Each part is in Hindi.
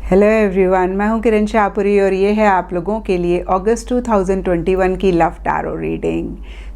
हेलो एवरीवन, मैं हूं किरण शाहपुरी और ये है आप लोगों के लिए अगस्त 2021 की लव टैरो रीडिंग।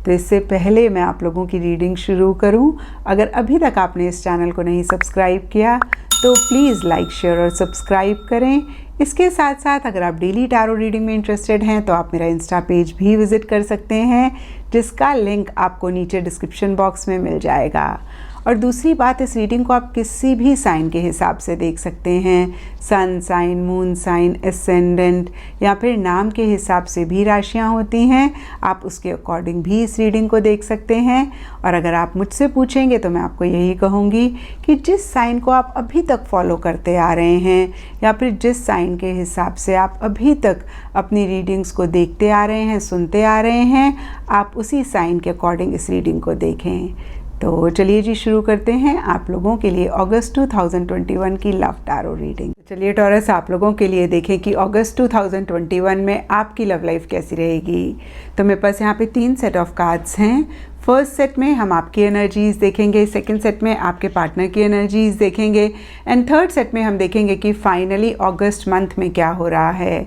तो इससे पहले मैं आप लोगों की रीडिंग शुरू करूं, अगर अभी तक आपने इस चैनल को नहीं सब्सक्राइब किया तो प्लीज़ लाइक, शेयर और सब्सक्राइब करें। इसके साथ साथ अगर आप डेली टैरो रीडिंग में इंटरेस्टेड हैं तो आप मेरा इंस्टा पेज भी विज़िट कर सकते हैं, जिसका लिंक आपको नीचे डिस्क्रिप्शन बॉक्स में मिल जाएगा। और दूसरी बात, इस रीडिंग को आप किसी भी साइन के हिसाब से देख सकते हैं। Sun sign, moon sign, ascendant या फिर नाम के हिसाब से भी राशियां होती हैं, आप उसके अकॉर्डिंग भी इस रीडिंग को देख सकते हैं। और अगर आप मुझसे पूछेंगे तो मैं आपको यही कहूँगी कि जिस साइन को आप अभी तक फॉलो करते आ रहे हैं या फिर जिस साइन के हिसाब से आप अभी तक अपनी रीडिंग्स को देखते आ रहे हैं, सुनते आ रहे हैं, आप उसी साइन के अकॉर्डिंग इस रीडिंग को देखें। तो चलिए जी, शुरू करते हैं आप लोगों के लिए अगस्त 2021 की लव टैरो रीडिंग। चलिए टॉरस, आप लोगों के लिए देखें कि अगस्त 2021 में आपकी लव लाइफ कैसी रहेगी। तो मेरे पास यहाँ पे 3 सेट ऑफ कार्ड्स हैं। फर्स्ट सेट में हम आपकी एनर्जीज़ देखेंगे, सेकंड सेट में आपके पार्टनर की एनर्जीज़ देखेंगे एंड थर्ड सेट में हम देखेंगे कि फाइनली अगस्त मंथ में क्या हो रहा है।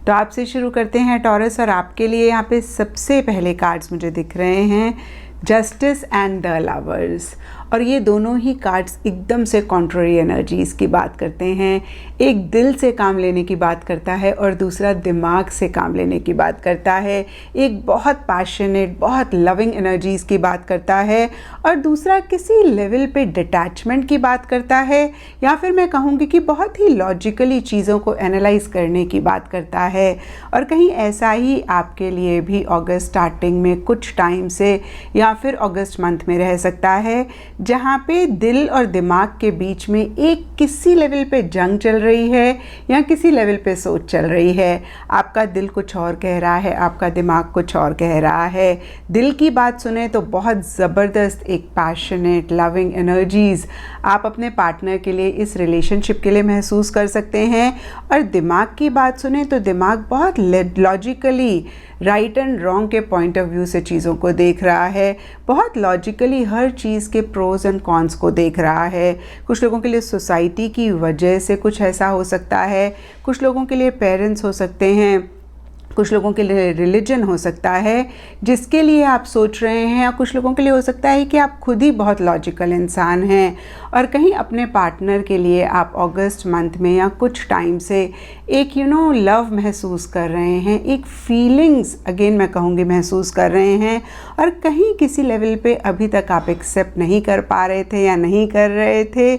तो आपसे शुरू करते हैं टॉरस, और आपके लिए यहाँ पे सबसे पहले कार्ड्स मुझे दिख रहे हैं जस्टिस एंड द लवर्स। और ये दोनों ही कार्ड्स एकदम से कॉन्ट्ररी एनर्जीज़ की बात करते हैं। एक दिल से काम लेने की बात करता है और दूसरा दिमाग से काम लेने की बात करता है। एक बहुत पैशनेट, बहुत लविंग एनर्जीज़ की बात करता है और दूसरा किसी लेवल पे डिटैचमेंट की बात करता है, या फिर मैं कहूँगी कि बहुत ही लॉजिकली चीज़ों को एनालाइज करने की बात करता है। और कहीं ऐसा ही आपके लिए भी अगस्त स्टार्टिंग में कुछ टाइम से या फिर अगस्त मंथ में रह सकता है, जहाँ पे दिल और दिमाग के बीच में एक किसी लेवल पे जंग चल रही है या किसी लेवल पे सोच चल रही है। आपका दिल कुछ और कह रहा है, आपका दिमाग कुछ और कह रहा है। दिल की बात सुने तो बहुत ज़बरदस्त एक पैशनेट लविंग एनर्जीज़ आप अपने पार्टनर के लिए, इस रिलेशनशिप के लिए महसूस कर सकते हैं। और दिमाग की बात सुने तो दिमाग बहुत लॉजिकली राइट एंड रॉन्ग के पॉइंट ऑफ व्यू से चीज़ों को देख रहा है, बहुत लॉजिकली हर चीज़ के प्रोज एंड कॉन्स को देख रहा है। कुछ लोगों के लिए सोसाइटी की वजह से कुछ ऐसा हो सकता है, कुछ लोगों के लिए पेरेंट्स हो सकते हैं, कुछ लोगों के लिए रिलीजन हो सकता है जिसके लिए आप सोच रहे हैं, या कुछ लोगों के लिए हो सकता है कि आप खुद ही बहुत लॉजिकल इंसान हैं। और कहीं अपने पार्टनर के लिए आप अगस्त मंथ में या कुछ टाइम से एक लव महसूस कर रहे हैं, एक फीलिंग्स अगेन मैं कहूँगी महसूस कर रहे हैं। और कहीं किसी लेवल पे अभी तक आप एक्सेप्ट नहीं कर पा रहे थे या नहीं कर रहे थे।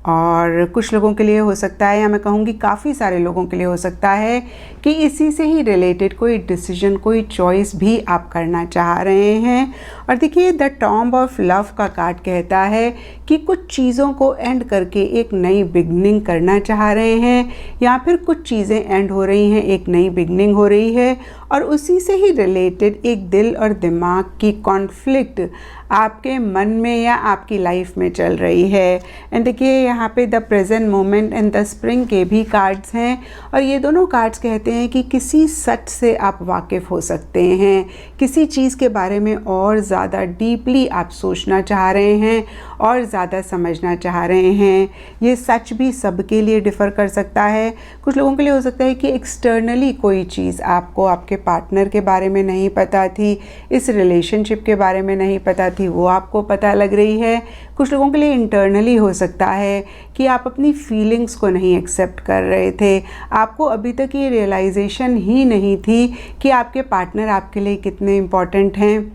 और कुछ लोगों के लिए हो सकता है, या मैं कहूँगी काफ़ी सारे लोगों के लिए हो सकता है कि इसी से ही रिलेटेड कोई डिसीजन, कोई चॉइस भी आप करना चाह रहे हैं। और देखिए, द टॉम्ब ऑफ लव का कार्ड कहता है कि कुछ चीज़ों को एंड करके एक नई बिगनिंग करना चाह रहे हैं, या फिर कुछ चीज़ें एंड हो रही हैं, एक नई बिगनिंग हो रही है। और उसी से ही रिलेटेड एक दिल और दिमाग की कॉन्फ्लिक्ट आपके मन में या आपकी लाइफ में चल रही है। एंड देखिए, यहाँ पे the present moment and the spring के भी कार्ड्स हैं। और ये दोनों कार्ड्स कहते हैं कि किसी सच से आप वाकिफ़ हो सकते हैं, किसी चीज़ के बारे में और ज़्यादा डीपली आप सोचना चाह रहे हैं और ज़्यादा समझना चाह रहे हैं। ये सच भी सबके लिए डिफ़र कर सकता है। कुछ लोगों के लिए हो सकता है कि एक्सटर्नली कोई चीज़ आपको आपके पार्टनर के बारे में नहीं पता थी, इस रिलेशनशिप के बारे में नहीं पता थी, वो आपको पता लग रही है। कुछ लोगों के लिए इंटरनली हो सकता है कि आप अपनी फीलिंग्स को नहीं एक्सेप्ट कर रहे थे, आपको अभी तक ये रियलाइजेशन ही नहीं थी कि आपके पार्टनर आपके लिए कितने इम्पॉर्टेंट हैं,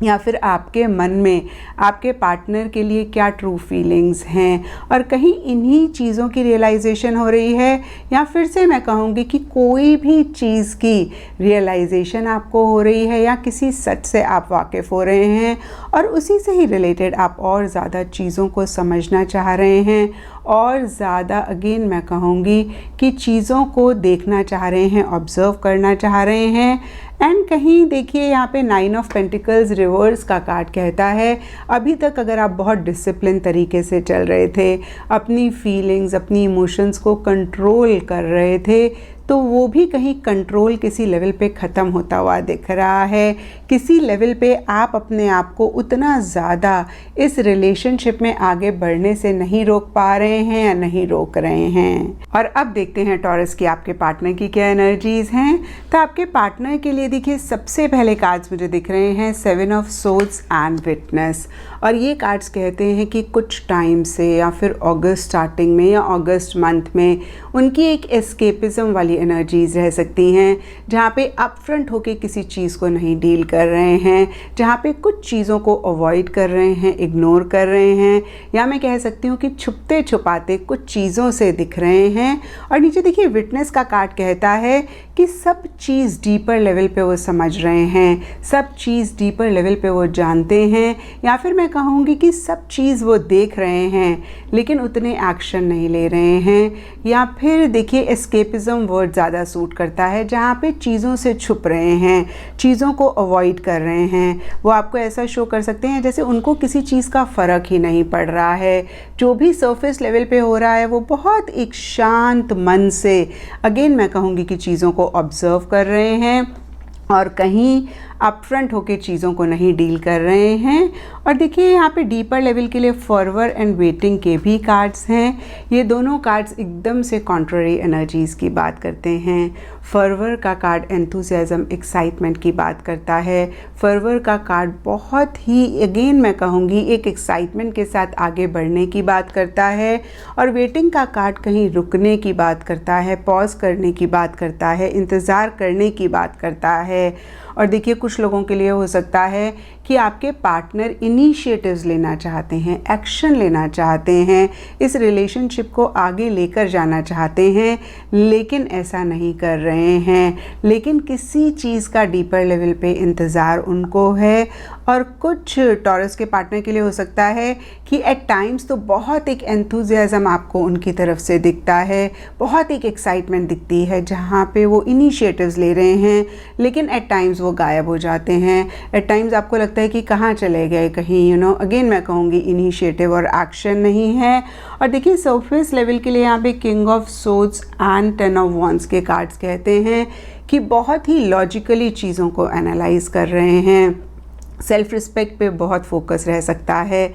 या फिर आपके मन में आपके पार्टनर के लिए क्या ट्रू फीलिंग्स हैं। और कहीं इन्हीं चीज़ों की रियलाइजेशन हो रही है, या फिर से मैं कहूँगी कि कोई भी चीज़ की रियलाइजेशन आपको हो रही है, या किसी सच से आप वाकिफ़ हो रहे हैं और उसी से ही रिलेटेड आप और ज़्यादा चीज़ों को समझना चाह रहे हैं, और ज़्यादा अगेन मैं कहूँगी कि चीज़ों को देखना चाह रहे हैं, ऑब्ज़र्व करना चाह रहे हैं। एंड कहीं देखिए, यहाँ पे 9 ऑफ पेंटिकल्स रिवर्स का कार्ड कहता है, अभी तक अगर आप बहुत डिसिप्लिन तरीके से चल रहे थे, अपनी फीलिंग्स, अपनी इमोशंस को कंट्रोल कर रहे थे, तो वो भी कहीं कंट्रोल किसी लेवल पे ख़त्म होता हुआ दिख रहा है। किसी लेवल पे आप अपने आप को उतना ज़्यादा इस रिलेशनशिप में आगे बढ़ने से नहीं रोक पा रहे हैं या नहीं रोक रहे हैं। और अब देखते हैं टॉरस की आपके पार्टनर की क्या एनर्जीज़ हैं। तो आपके पार्टनर के लिए देखिए सबसे पहले कार्ड्स मुझे दिख रहे हैं 7 ऑफ सोर्ड्स एंड विटनेस। और ये कार्ड्स कहते हैं कि कुछ टाइम से या फिर अगस्त स्टार्टिंग में या अगस्त मंथ में उनकी एक एस्केपिज्म वाली एनर्जीज़ रह सकती हैं, जहाँ पे अपफ्रंट होके किसी चीज़ को नहीं डील कर रहे हैं, जहाँ पे कुछ चीज़ों को अवॉइड कर रहे हैं, इग्नोर कर रहे हैं, या मैं कह सकती हूँ कि छुपते छुपाते कुछ चीज़ों से दिख रहे हैं। और नीचे देखिए विटनेस का कार्ड कहता है कि सब चीज़ डीपर लेवल पे वो समझ रहे हैं, सब चीज़ डीपर लेवल पे वो जानते हैं, या फिर मैं कहूँगी कि सब चीज़ वो देख रहे हैं लेकिन उतने एक्शन नहीं ले रहे हैं। या फिर देखिए एस्केपिज्म वर्ड ज़्यादा सूट करता है, जहाँ पे चीज़ों से छुप रहे हैं, चीज़ों को अवॉइड कर रहे हैं। वो आपको ऐसा शो कर सकते हैं जैसे उनको किसी चीज़ का फ़र्क ही नहीं पड़ रहा है। जो भी सरफेस लेवल पे हो रहा है वो बहुत एक शांत मन से अगेन मैं कहूँगी कि चीज़ों को ऑब्ज़र्व कर रहे हैं और कहीं अपफ्रंट होके चीज़ों को नहीं डील कर रहे हैं। और देखिए यहाँ पे डीपर लेवल के लिए फॉरवर्ड एंड वेटिंग के भी कार्ड्स हैं। ये दोनों कार्ड्स एकदम से कॉन्ट्ररी एनर्जीज़ की बात करते हैं। फॉरवर्ड का कार्ड एंथुसियाज्म एक्साइटमेंट की बात करता है। फॉरवर्ड का कार्ड बहुत ही अगेन मैं कहूँगी एक एक्साइटमेंट के साथ आगे बढ़ने की बात करता है। और वेटिंग का कार्ड कहीं रुकने की बात करता है, पॉज करने की बात करता है, इंतज़ार करने की बात करता है। और देखिए कुछ लोगों के लिए हो सकता है कि आपके पार्टनर इनिशिएटिव्स लेना चाहते हैं, एक्शन लेना चाहते हैं, इस रिलेशनशिप को आगे लेकर जाना चाहते हैं लेकिन ऐसा नहीं कर रहे हैं, लेकिन किसी चीज़ का डीपर लेवल पे इंतज़ार उनको है। और कुछ टॉरस के पार्टनर के लिए हो सकता है कि एट टाइम्स तो बहुत एक एंथुसियाज्म आपको उनकी तरफ से दिखता है, बहुत एक एक्साइटमेंट दिखती है जहाँ पे वो इनिशिएटिव्स ले रहे हैं, लेकिन एट टाइम्स वो गायब हो जाते हैं। एट टाइम्स आपको लगता है कि कहाँ चले गए, कहीं अगेन मैं कहूँगी इनिशिएटिव और एक्शन नहीं है। और देखिए सरफेस लेवल के लिए यहाँ पे king of swords and 10 of wands के कार्ड्स कहते हैं कि बहुत ही लॉजिकली चीज़ों को एनालाइज कर रहे हैं। सेल्फ रिस्पेक्ट पे बहुत फोकस रह सकता है,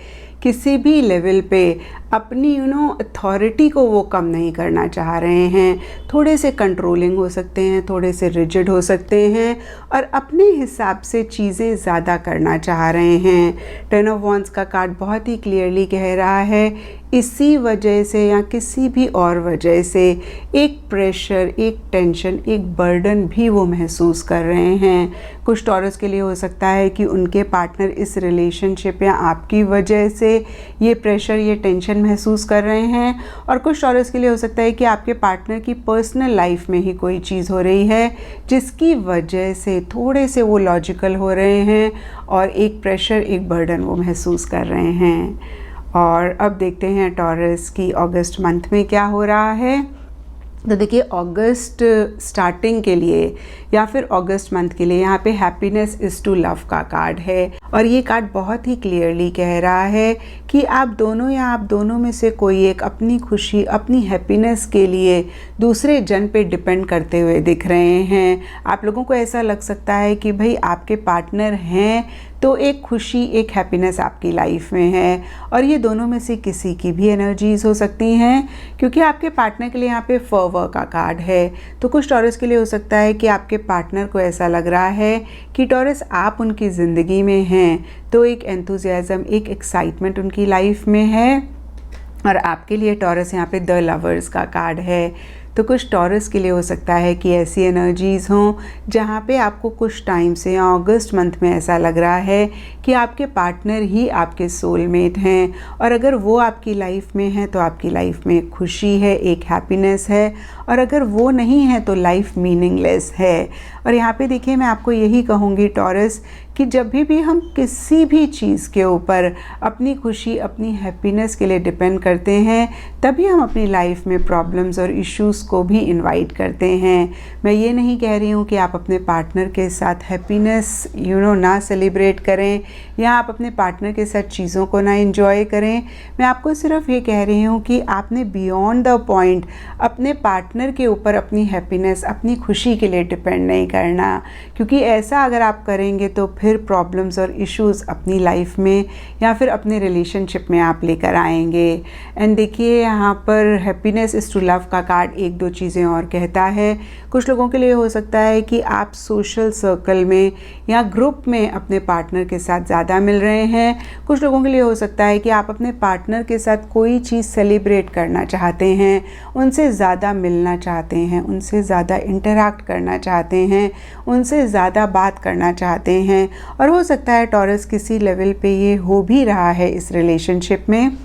किसी भी लेवल पे अपनी अथॉरिटी को वो कम नहीं करना चाह रहे हैं। थोड़े से कंट्रोलिंग हो सकते हैं, थोड़े से रिजिड हो सकते हैं और अपने हिसाब से चीज़ें ज़्यादा करना चाह रहे हैं। 10 ऑफ वॉन्ड्स का कार्ड बहुत ही क्लियरली कह रहा है इसी वजह से या किसी भी और वजह से एक प्रेशर, एक टेंशन, एक बर्डन भी वो महसूस कर रहे हैं। कुछ टॉरस के लिए हो सकता है कि उनके पार्टनर इस रिलेशनशिप या आपकी वजह से ये प्रेशर, ये टेंशन महसूस कर रहे हैं। और कुछ टॉरस के लिए हो सकता है कि आपके पार्टनर की पर्सनल लाइफ में ही कोई चीज़ हो रही है जिसकी वजह से थोड़े से वो लॉजिकल हो रहे हैं और एक प्रेशर, एक बर्डन वो महसूस कर रहे हैं। और अब देखते हैं टॉरस की अगस्त मंथ में क्या हो रहा है। तो देखिए अगस्त स्टार्टिंग के लिए या फिर अगस्त मंथ के लिए यहाँ पे हैप्पीनेस इज़ टू लव का कार्ड है और ये कार्ड बहुत ही क्लियरली कह रहा है कि आप दोनों या आप दोनों में से कोई एक अपनी खुशी, अपनी हैप्पीनेस के लिए दूसरे जन पे डिपेंड करते हुए दिख रहे हैं। आप लोगों को ऐसा लग सकता है कि भाई आपके पार्टनर हैं तो एक खुशी, एक हैप्पीनेस आपकी लाइफ में है और ये दोनों में से किसी की भी एनर्जीज हो सकती हैं क्योंकि आपके पार्टनर के लिए यहाँ पे फॉरवर्ड का कार्ड है। तो कुछ टॉरस के लिए हो सकता है कि आपके पार्टनर को ऐसा लग रहा है कि टॉरस आप उनकी ज़िंदगी में हैं तो एक एंथुसियाज्म, एक एक्साइटमेंट उनकी लाइफ में है और आपके लिए टॉरस यहाँ पे द लवर्स का कार्ड है। तो कुछ टॉरस के लिए हो सकता है कि ऐसी एनर्जीज़ हों जहाँ पे आपको कुछ टाइम से या अगस्त मंथ में ऐसा लग रहा है कि आपके पार्टनर ही आपके सोलमेट हैं और अगर वो आपकी लाइफ में है तो आपकी लाइफ में खुशी है, एक हैप्पीनेस है और अगर वो नहीं है तो लाइफ मीनिंगलेस है। और यहाँ पे देखिए मैं आपको यही कहूँगी टॉरस कि जब भी हम किसी भी चीज़ के ऊपर अपनी खुशी, अपनी हैप्पीनेस के लिए डिपेंड करते हैं तभी हम अपनी लाइफ में प्रॉब्लम्स और इश्यूज़ को भी इनवाइट करते हैं। मैं ये नहीं कह रही हूँ कि आप अपने पार्टनर के साथ हैप्पीनेस ना सेलिब्रेट करें या आप अपने पार्टनर के साथ चीज़ों को ना एंजॉय करें। मैं आपको सिर्फ ये कह रही हूँ कि आपने बियॉन्ड द पॉइंट अपने पार्टनर के ऊपर अपनी हैप्पीनेस, अपनी खुशी के लिए डिपेंड नहीं करना, क्योंकि ऐसा अगर आप करेंगे तो फिर प्रॉब्लम्स और इश्यूज़ अपनी लाइफ में या फिर अपने रिलेशनशिप में आप लेकर आएंगे। एंड देखिए यहाँ पर हैप्पीनेस इज़ टू लव का कार्ड एक दो चीज़ें और कहता है। कुछ लोगों के लिए हो सकता है कि आप सोशल सर्कल में या ग्रुप में अपने पार्टनर के साथ ज़्यादा मिल रहे हैं। कुछ लोगों के लिए हो सकता है कि आप अपने पार्टनर के साथ कोई चीज़ सेलिब्रेट करना चाहते हैं, उनसे ज़्यादा मिलना चाहते हैं, उनसे ज़्यादा इंटरैक्ट करना चाहते हैं, उनसे ज़्यादा बात करना चाहते हैं। और हो सकता है टॉरस किसी लेवल पे ये हो भी रहा है इस रिलेशनशिप में।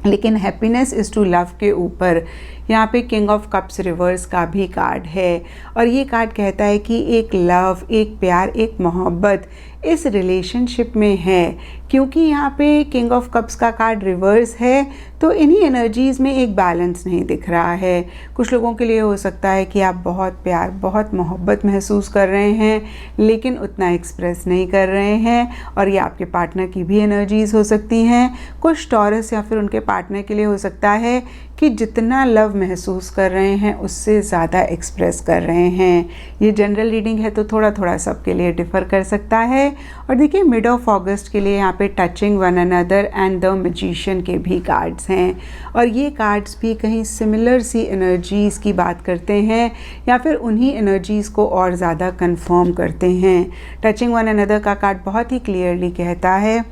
लेकिन हैप्पीनेस इज़ टू लव के ऊपर यहाँ पे किंग ऑफ कप्स रिवर्स का भी कार्ड है, और ये कार्ड कहता है कि एक लव, एक प्यार, एक मोहब्बत इस रिलेशनशिप में है। क्योंकि यहाँ पे किंग ऑफ कप्स का कार्ड रिवर्स है तो इन्हीं एनर्जीज़ में एक बैलेंस नहीं दिख रहा है। कुछ लोगों के लिए हो सकता है कि आप बहुत प्यार, बहुत मोहब्बत महसूस कर रहे हैं लेकिन उतना एक्सप्रेस नहीं कर रहे हैं, और ये आपके पार्टनर की भी एनर्जीज़ हो सकती हैं। कुछ टॉरस या फिर उनके पार्टनर के लिए हो सकता है कि जितना लव महसूस कर रहे हैं उससे ज़्यादा एक्सप्रेस कर रहे हैं। ये जनरल रीडिंग है तो थोड़ा थोड़ा सबके लिए डिफ़र कर सकता है। और देखिए मिड ऑफ अगस्त के लिए यहाँ पे touching one another and the magician के भी कार्ड्स हैं, और ये कार्ड्स भी कहीं सिमिलर सी एनर्जीज़ की बात करते हैं या फिर उन्हीं एनर्जीज़ को और ज़्यादा कंफर्म करते हैं। टचिंग वन अनदर का कार्ड बहुत ही क्लियरली कहता है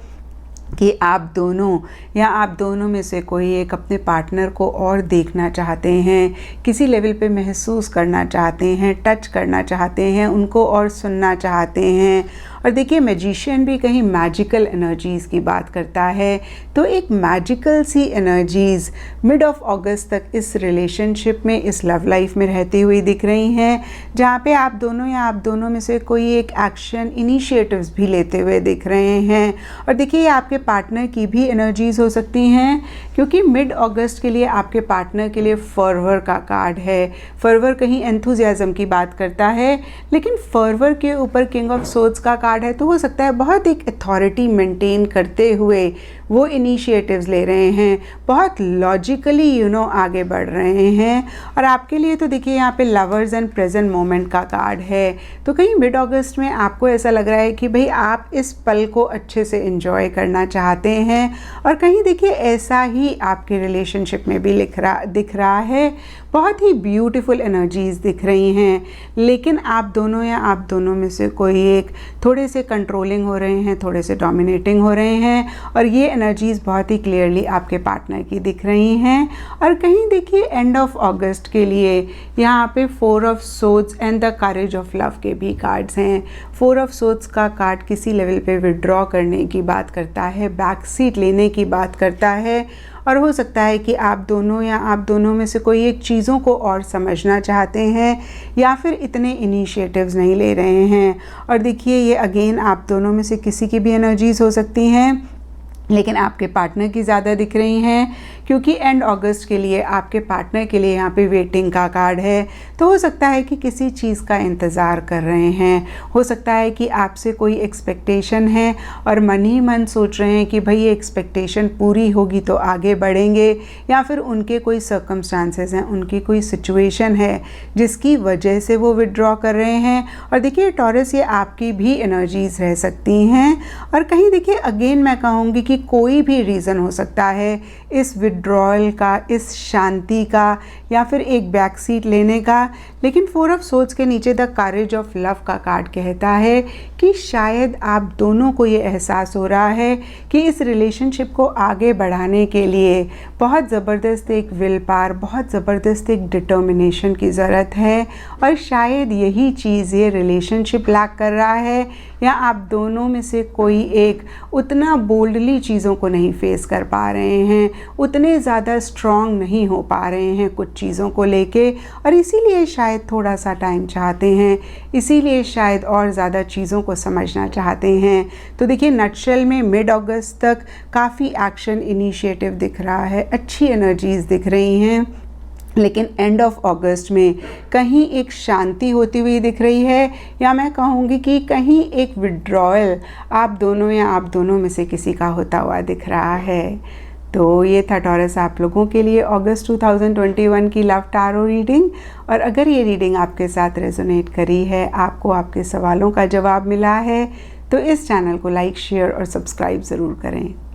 कि आप दोनों या आप दोनों में से कोई एक अपने पार्टनर को और देखना चाहते हैं, किसी लेवल पे महसूस करना चाहते हैं, टच करना चाहते हैं, उनको और सुनना चाहते हैं। और देखिए मैजिशियन भी कहीं मैजिकल एनर्जीज़ की बात करता है, तो एक मैजिकल सी एनर्जीज़ मिड ऑफ अगस्त तक इस रिलेशनशिप में, इस लव लाइफ में रहती हुई दिख रही हैं, जहाँ पे आप दोनों या आप दोनों में से कोई एक एक्शन, इनिशिएटिव्स भी लेते हुए दिख रहे हैं। और देखिए आपके पार्टनर की भी एनर्जीज़ हो सकती हैं, क्योंकि मिड अगस्त के लिए आपके पार्टनर के लिए फर्वर का कार्ड है। फर्वर कहीं एंथुजियाज्म की बात करता है, लेकिन फर्वर के ऊपर किंग ऑफ सोर्ड्स का कार्ड है, तो हो सकता है बहुत एक अथॉरिटी मेंटेन करते हुए वो इनिशिएटिव्स ले रहे हैं, बहुत लॉजिकली आगे बढ़ रहे हैं। और आपके लिए तो देखिए यहाँ पे लवर्स एंड प्रेजेंट मोमेंट का कार्ड है, तो कहीं मिड अगस्त में आपको ऐसा लग रहा है कि भाई आप इस पल को अच्छे से एंजॉय करना चाहते हैं, और कहीं देखिए ऐसा ही आपके रिलेशनशिप में भी दिख रहा है। बहुत ही ब्यूटीफुल एनर्जीज़ दिख रही हैं, लेकिन आप दोनों या आप दोनों में से कोई एक थोड़े से कंट्रोलिंग हो रहे हैं, थोड़े से डोमिनेटिंग हो रहे हैं, और ये एनर्जीज़ बहुत ही क्लियरली आपके पार्टनर की दिख रही हैं। और कहीं देखिए एंड ऑफ अगस्त के लिए यहाँ पे four of swords and the courage of love के भी कार्ड्स हैं। फोर ऑफ सोर्ड्स का कार्ड किसी लेवल पे विड्रॉ करने की बात करता है, बैक सीट लेने की बात करता है, और हो सकता है कि आप दोनों या आप दोनों में से कोई एक चीज़ों को और समझना चाहते हैं या फिर इतने इनिशिएटिव्स नहीं ले रहे हैं। और देखिए ये अगेन आप दोनों में से किसी की भी एनर्जीज़ हो सकती हैं, लेकिन आपके पार्टनर की ज़्यादा दिख रही हैं, क्योंकि एंड अगस्त के लिए आपके पार्टनर के लिए यहाँ पे वेटिंग का कार्ड है। तो हो सकता है कि किसी चीज़ का इंतज़ार कर रहे हैं, हो सकता है कि आपसे कोई एक्सपेक्टेशन है और मन ही मन सोच रहे हैं कि भाई ये एक्सपेक्टेशन पूरी होगी तो आगे बढ़ेंगे, या फिर उनके कोई सर्कमस्टांसेस हैं, उनकी कोई सिचुएशन है जिसकी वजह से वो विड्रॉ कर रहे हैं। और देखिए टॉरस ये आपकी भी एनर्जीज़ रह सकती हैं, और कहीं देखिए अगेन मैं कहूँगी कि कोई भी रीज़न हो सकता है इस विड्रॉल का, इस शांति का, या फिर एक बैक सीट लेने का। लेकिन फोर ऑफ सोर्ड्स के नीचे द करेज ऑफ लव का कार्ड कहता है कि शायद आप दोनों को ये एहसास हो रहा है कि इस रिलेशनशिप को आगे बढ़ाने के लिए बहुत ज़बरदस्त एक विल पावर, बहुत ज़बरदस्त एक डिटर्मिनेशन की ज़रूरत है, और शायद यही चीज़ ये रिलेशनशिप लैक कर रहा है, या आप दोनों में से कोई एक उतना बोल्डली चीज़ों को नहीं फेस कर पा रहे हैं, उतने ज़्यादा स्ट्रॉन्ग नहीं हो पा रहे हैं कुछ चीज़ों को लेके, और इसीलिए शायद थोड़ा सा टाइम चाहते हैं, इसीलिए शायद और ज़्यादा चीज़ों को समझना चाहते हैं। तो देखिए नटशेल में मिड अगस्त तक काफ़ी एक्शन इनिशिएटिव दिख रहा है, अच्छी एनर्जीज़ दिख रही हैं, लेकिन एंड ऑफ अगस्त में कहीं एक शांति होती हुई दिख रही है, या मैं कहूँगी कि कहीं एक विड्रॉयल आप दोनों या आप दोनों में से किसी का होता हुआ दिख रहा है। तो ये था टॉरस आप लोगों के लिए अगस्त 2021 की लव टैरो रीडिंग। और अगर ये रीडिंग आपके साथ रेजोनेट करी है, आपको आपके सवालों का जवाब मिला है, तो इस चैनल को लाइक, शेयर और सब्सक्राइब ज़रूर करें।